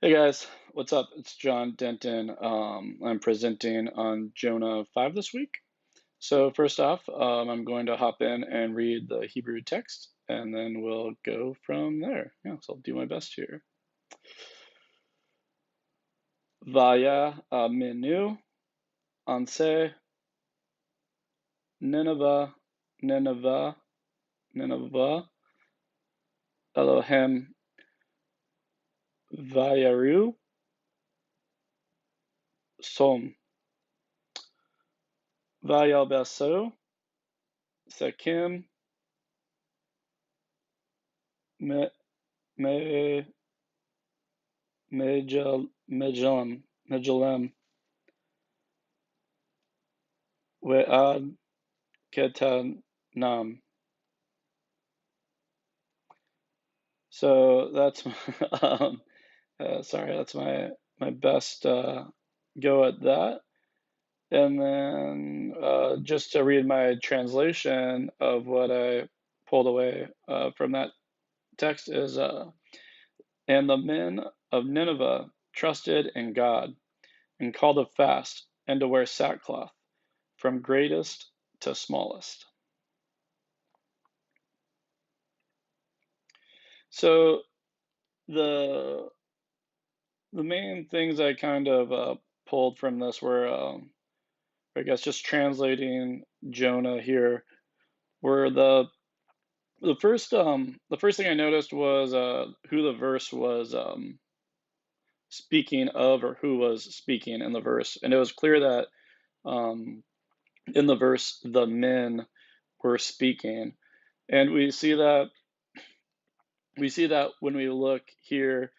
Hey guys, what's up? It's John Denton. I'm presenting on Jonah 5 this week. So first off, I'm going to hop in and read the Hebrew text, and then we'll go from there. Yeah, so I'll do my best here. Vaya aminu anse Nineveh, Nineveh, Nineveh, Elohim vayaru som vayalbeso sekim me me Mejalem we'ad ketanam. So that's sorry, that's my best go at that. And then just to read my translation of what I pulled away from that text is, and the men of Nineveh trusted in God and called a fast and to wear sackcloth from greatest to smallest. So the the main things I kind of pulled from this were, I guess, just translating Jonah here, were the first thing I noticed was who the verse was speaking of, or who was speaking in the verse, and it was clear that um, in the verse the men were speaking, and we see that when we look here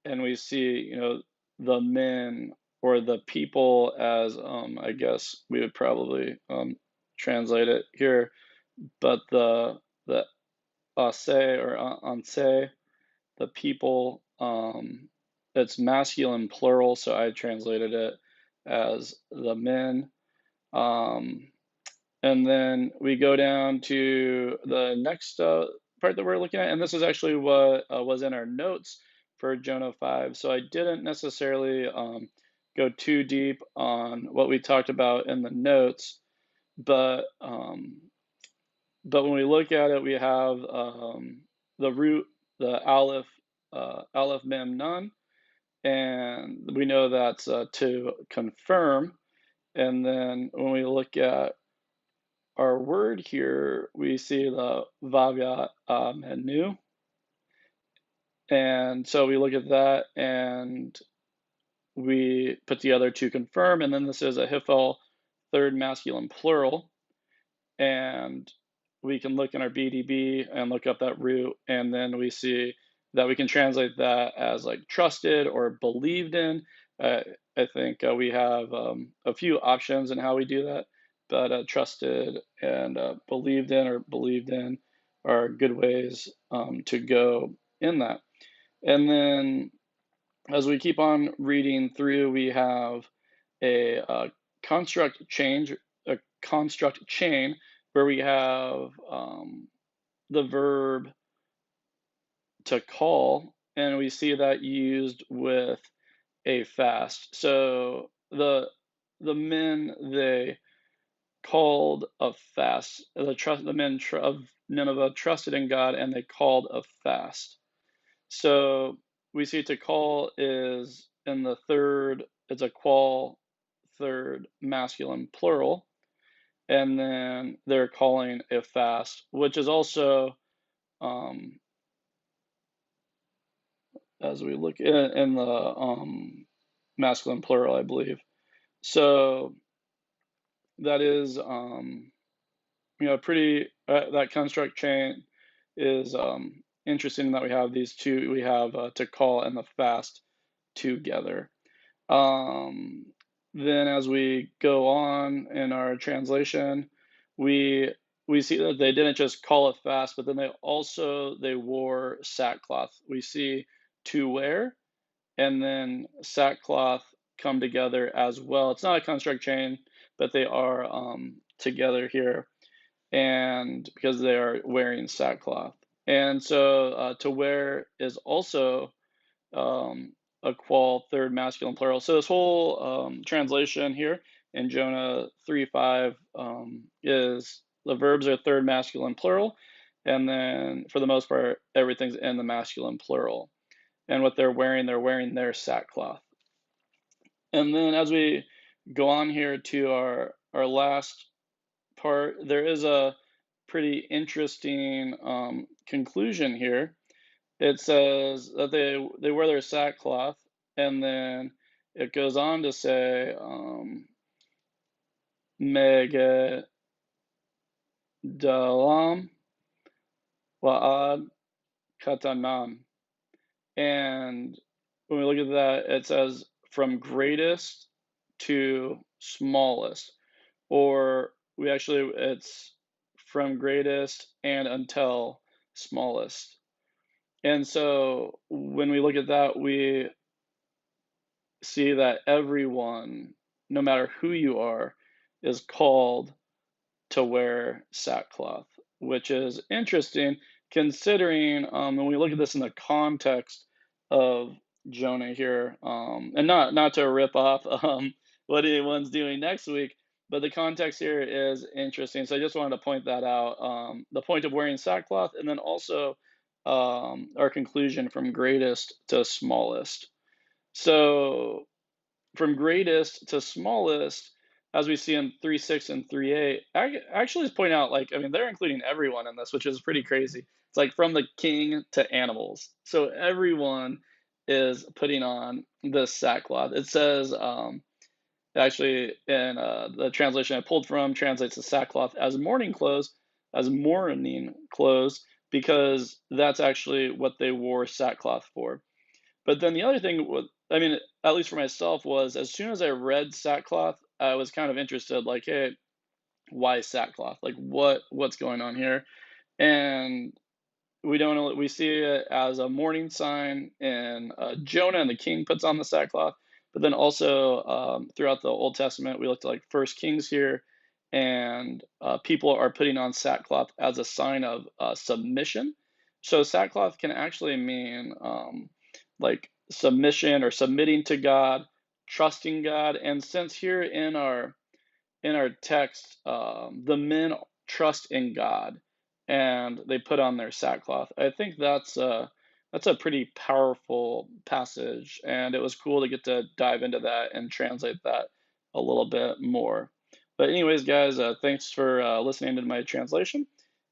and we see, the men or the people as, I guess we would probably translate it here, but the ase or anse, the people, it's masculine plural, so I translated it as the men. Um, and then we go down to the next part that we're looking at, and this is actually what was in our notes for Jonah 5. So I didn't necessarily go too deep on what we talked about in the notes, but when we look at it, we have the root, the aleph mem nun, and we know that's to confirm. And then when we look at our word here, we see the Vavya Menu. And so we look at that and we put together to confirm. And then this is a Hifel third masculine plural. And we can look in our BDB and look up that root. And then we see that we can translate that as like trusted or believed in. I think we have a few options in how we do that, but trusted and believed in or believed in are good ways to go in that. And then as we keep on reading through, we have a construct change, a construct chain where we have the verb to call, and we see that used with a fast. So the men, they called a fast. The men of Nineveh trusted in God, and they called a fast. So we see to call is in the third. It's a qual third masculine plural, and then they're calling a fast, which is also um, as we look in the masculine plural, I believe. So that is, pretty. That construct chain is interesting that we have these two. We have to call and the fast together. Um, then as we go on in our translation, we we see that they didn't just call it fast, but then they wore sackcloth. We see to wear and then sackcloth come together as well. It's not a construct chain, but they are together here, and because they are wearing sackcloth. And so to wear is also a qual third masculine plural. So this whole translation here in Jonah 3:5 is the verbs are third masculine plural, and then for the most part, everything's in the masculine plural. And what they're wearing their sackcloth. And then as we go on here to our last part, there is a pretty interesting conclusion here. It says that they wear their sackcloth, and then it goes on to say Megedalam Wa'ad Katanam. And when we look at that, it says from greatest to smallest, or it's from greatest and until smallest. And so when we look at that, we see that everyone, no matter who you are, is called to wear sackcloth, which is interesting considering when we look at this in the context of Jonah here, and not to rip off what anyone's doing next week, but the context here is interesting. So I just wanted to point that out. The point of wearing sackcloth, and then also our conclusion from greatest to smallest. So from greatest to smallest, as we see in 3:6 and 3:8, actually is pointing out, like, I mean, they're including everyone in this, which is pretty crazy. It's like from the king to animals. So everyone is putting on this sackcloth. It says, actually, in the translation I pulled from, translates the sackcloth as mourning clothes, because that's actually what they wore sackcloth for. But then the other thing was, I mean, at least for myself, was as soon as I read sackcloth, I was kind of interested, like, hey, why sackcloth? Like, what's going on here? And we see it as a mourning sign, and Jonah and the king puts on the sackcloth. But then also throughout the Old Testament, we looked at like First Kings here, and people are putting on sackcloth as a sign of submission. So sackcloth can actually mean like submission or submitting to God, trusting God. And since here in our text, the men trust in God and they put on their sackcloth. I think that's a pretty powerful passage, and it was cool to get to dive into that and translate that a little bit more. But anyways, guys, thanks for listening to my translation,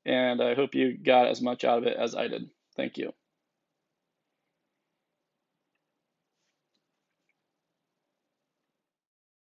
and I hope you got as much out of it as I did. Thank you.